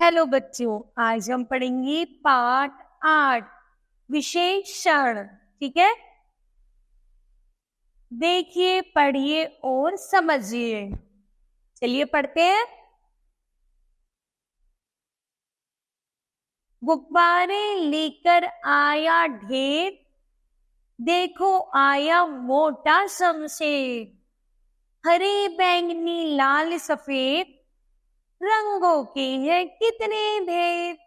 Hello बच्चों, आज हम पढ़ेंगे पाठ 8 विशेषण। ठीक है, देखिए, पढ़िए और समझिए। चलिए पढ़ते हैं। गुब्बारे लेकर आया ढेर, देखो आया मोटा शमशेर। हरे बैंगनी लाल सफेद, रंगों के हैं कितने भेद।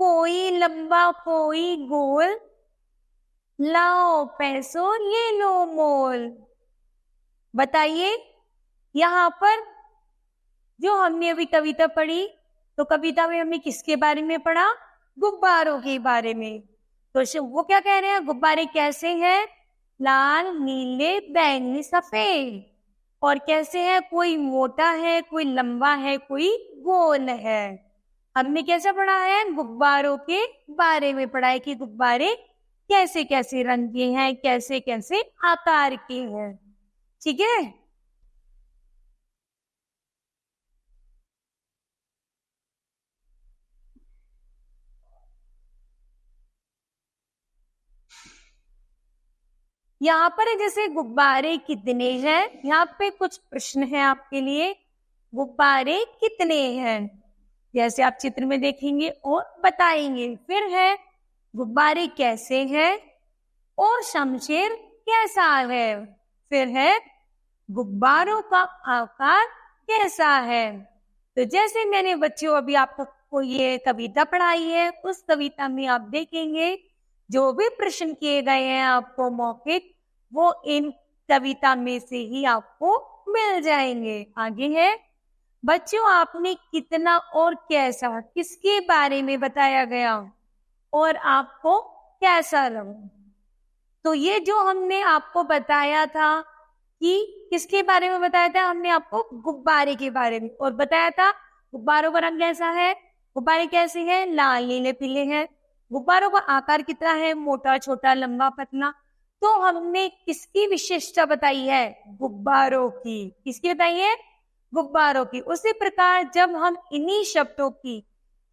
कोई लंबा कोई गोल, लाओ पैसों ये लो मोल। बताइए, यहाँ पर जो हमने अभी कविता पढ़ी, तो कविता में हमने किसके बारे में पढ़ा? गुब्बारों के बारे में। तो वो क्या कह रहे हैं? गुब्बारे कैसे हैं? लाल, नीले, बैंगनी, सफेद। और कैसे है? कोई मोटा है, कोई लंबा है, कोई गोल है। हमने कैसे पढ़ा है? गुब्बारों के बारे में पढ़ा है कि गुब्बारे कैसे कैसे रंग के हैं, कैसे कैसे आकार के हैं। ठीक है, यहाँ पर जैसे गुब्बारे कितने हैं, यहाँ पे कुछ प्रश्न है आपके लिए। गुब्बारे कितने हैं, जैसे आप चित्र में देखेंगे और बताएंगे। फिर है गुब्बारे कैसे हैं और शमशेर कैसा है। फिर है गुब्बारों का आकार कैसा है। तो जैसे मैंने बच्चों अभी आपको ये कविता पढ़ाई है, उस कविता में आप देखेंगे जो भी प्रश्न किए गए हैं आपको मौखिक, वो इन कविता में से ही आपको मिल जाएंगे। आगे है, बच्चों आपने कितना और कैसा किसके बारे में बताया गया और आपको कैसा लगा। तो ये जो हमने आपको बताया था कि किसके बारे में बताया था, हमने आपको गुब्बारे के बारे में, और बताया था गुब्बारों का रंग कैसा है, गुब्बारे कैसे हैं, लाल नीले पीले हैं। गुब्बारों का आकार कितना है, मोटा छोटा लंबा पतला। तो हमने किसकी विशेषता बताई है? गुब्बारों की। किसकी बताई है? गुब्बारों की। उसी प्रकार जब हम इन्हीं शब्दों की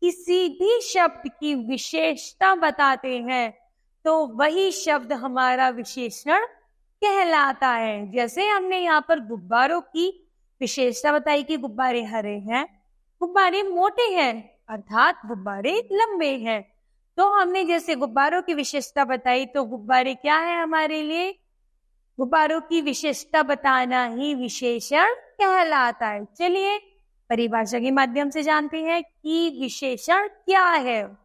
किसी भी शब्द की विशेषता बताते हैं, तो वही शब्द हमारा विशेषण कहलाता है। जैसे हमने यहाँ पर गुब्बारों की विशेषता बताई कि गुब्बारे हरे हैं, गुब्बारे मोटे हैं, अर्थात गुब्बारे लंबे हैं। तो हमने जैसे गुब्बारों की विशेषता बताई, तो गुब्बारे क्या है हमारे लिए? गुब्बारों की विशेषता बताना ही विशेषण कहलाता है। चलिए परिभाषा के माध्यम से जानते हैं कि विशेषण क्या है।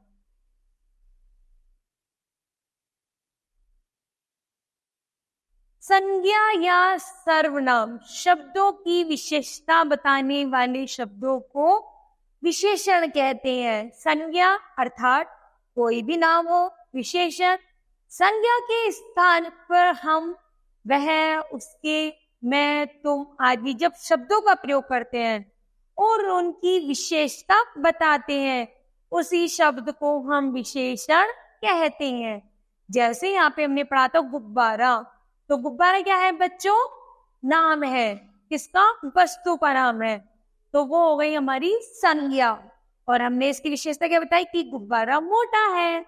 संज्ञा या सर्वनाम शब्दों की विशेषता बताने वाले शब्दों को विशेषण कहते हैं। संज्ञा अर्थात कोई भी नाम हो, विशेषण संज्ञा के स्थान पर हम, वह, उसके, मैं, तुम आदि जब शब्दों का प्रयोग करते हैं और उनकी विशेषता बताते हैं, उसी शब्द को हम विशेषण कहते हैं। जैसे यहाँ पे हमने पढ़ा था गुब्बारा, तो गुब्बारा क्या है बच्चों? नाम है। किसका? वस्तु का नाम है। तो वो हो गई हमारी संज्ञा। और हमने इसकी विशेषता क्या बताई कि गुब्बारा मोटा है,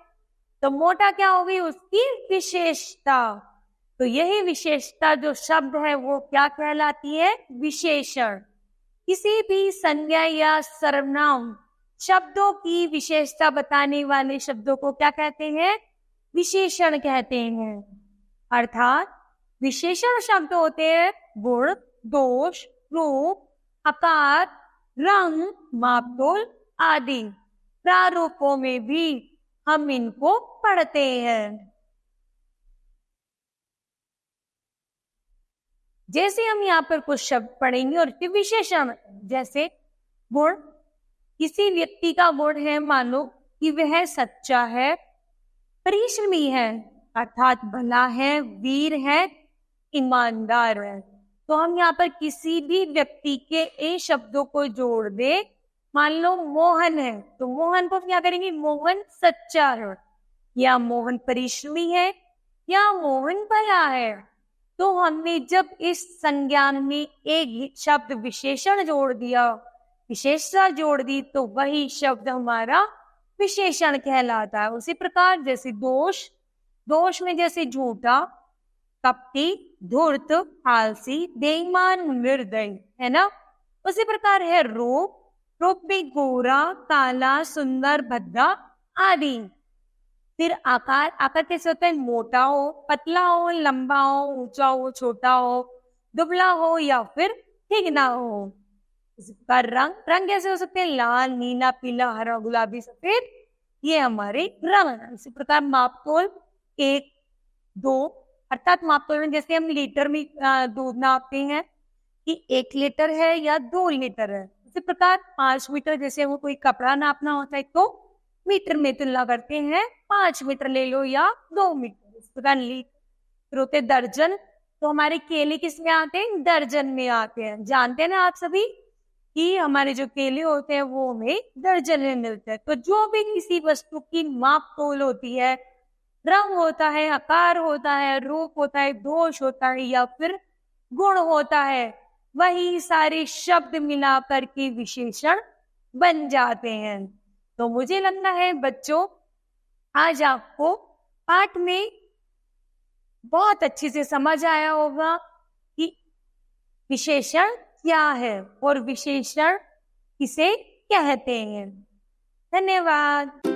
तो मोटा क्या हो गई? उसकी विशेषता। तो यही विशेषता जो शब्द है वो क्या कहलाती है? विशेषण। किसी भी संज्ञा या सर्वनाम शब्दों की विशेषता बताने वाले शब्दों को क्या कहते हैं? विशेषण कहते हैं। अर्थात विशेषण शब्द होते हैं गुण, दोष, रूप, आकार, रंग, मापतोल आदि प्रारूपों में भी हम इनको पढ़ते हैं। जैसे हम यहाँ पर कुछ शब्द पढ़ेंगे और इसके विशेषण, जैसे गुण, किसी व्यक्ति का गुण है, मानो कि वह सच्चा है, परिश्रमी है, अर्थात भला है, वीर है, ईमानदार है। तो हम यहाँ पर किसी भी व्यक्ति के इन शब्दों को जोड़ दे। मान लो मोहन है, तो मोहन को क्या करेंगे? मोहन सच्चा है, या मोहन परिश्रमी है, या मोहन भला है। तो हमने जब इस संज्ञा में एक शब्द विशेषण जोड़ दिया, विशेषता जोड़ दी तो वही शब्द हमारा विशेषण कहलाता है। उसी प्रकार जैसे दोष, दोष में जैसे झूठा, कपटी, धूर्त, आलसी, बेईमान, निर्दयी, है ना। उसी प्रकार है रूप, रूप भी गोरा, काला, सुंदर, भद्रा आदि। फिर आकार, आकार कैसे होता है? मोटा हो, पतला हो, लंबा हो, ऊंचा हो, छोटा हो, दुबला हो या फिर ठिगना हो। इसका रंग, रंग कैसे हो सकते हैं? लाल, नीला, पीला, हरा, गुलाबी, सफेद, ये हमारे रंग है। इसी प्रकार मापतोल 1, 2, अर्थात मापतोल में जैसे हम लीटर में दूध नापते हैं कि 1 लीटर है या 2 लीटर है। इसी प्रकार 5 मीटर, जैसे वो कोई कपड़ा नापना होता है तो मीटर में तुलना करते हैं, 5 मीटर ले लो या 2 मीटर। इस प्रकार लीटर होते दर्जन, तो हमारे केले किस में आते हैं? दर्जन में आते हैं। जानते हैं ना आप सभी कि हमारे जो केले होते हैं वो हमें दर्जन में मिलते हैं। तो जो भी किसी वस्तु की माप तोल होती है, रंग होता है, आकार होता है, रूप होता है, दोष होता है या फिर गुण होता है, वही सारे शब्द मिलाकर के विशेषण बन जाते हैं। तो मुझे लगता है बच्चों आज आपको पाठ में बहुत अच्छे से समझ आया होगा कि विशेषण क्या है और विशेषण किसे कहते हैं। धन्यवाद।